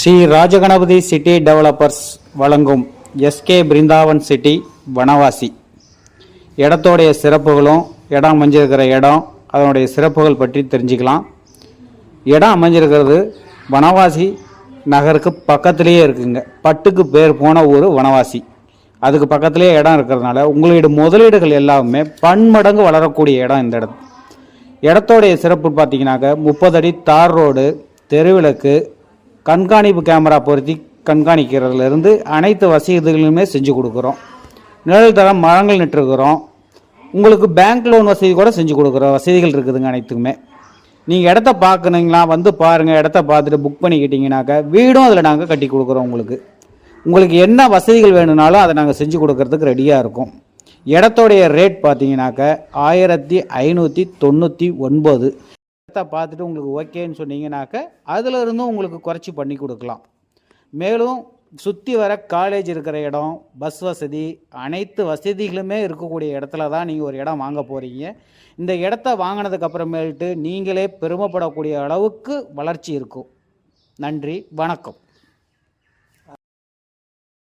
Sri Rajaganapathi city developers வழங்கும் SK Brindavan city வனவாசி இடத்தோடைய சிறப்புகளும் இடம் அமைஞ்சிருக்கிற இடம் அதனுடைய சிறப்புகள் பற்றி தெரிஞ்சுக்கலாம். இடம் அமைஞ்சிருக்கிறது வனவாசி நகருக்கு பக்கத்திலேயே இருக்குங்க. பட்டுக்கு பேர் போன ஊர் வனவாசி. அதுக்கு பக்கத்திலேயே இடம் இருக்கிறதுனால உங்களுடைய முதலீடுகள் எல்லாமே பன்மடங்கு வளரக்கூடிய இடம். இந்த இடத்தோடைய சிறப்பு பார்த்தீங்கன்னாக்க 30 அடி தார் ரோடு, தெருவிளக்கு, கண்காணிப்பு கேமரா பொருத்தி கண்காணிக்கிறதுலேருந்து அனைத்து வசதிகளுமே செஞ்சு கொடுக்குறோம். நிழல் தரம் மரங்கள் நட்டுருக்குறோம். உங்களுக்கு பேங்க் லோன் வசதி கூட செஞ்சு கொடுக்குறோம். வசதிகள் இருக்குதுங்க அனைத்துக்குமே. நீங்கள் இடத்த பார்க்கணுங்களா, வந்து பாருங்கள். இடத்த பார்த்துட்டு புக் பண்ணிக்கிட்டீங்கன்னாக்கா வீடும் அதில் நாங்கள் கட்டி கொடுக்குறோம். உங்களுக்கு என்ன வசதிகள் வேணும்னாலும் அதை நாங்கள் செஞ்சு கொடுக்கறதுக்கு ரெடியாக இருக்கோம். இடத்தோடைய ரேட் பார்த்தீங்கன்னாக்க 1599. பார்த்துட்டு உங்களுக்கு ஓகேன்னு சொன்னீங்கன்னாக்க அதில் இருந்தும் உங்களுக்கு குறைச்சி பண்ணி கொடுக்கலாம். மேலும் சுற்றி வர காலேஜ் இருக்கிற இடம், பஸ் வசதி, அனைத்து வசதிகளுமே இருக்கக்கூடிய இடத்துல தான் நீங்கள் ஒரு இடம் வாங்க போகிறீங்க. இந்த இடத்த வாங்கினதுக்கு அப்புறமேல்ட்டு நீங்களே பெருமைப்படக்கூடிய அளவுக்கு வளர்ச்சி இருக்கும். நன்றி, வணக்கம்.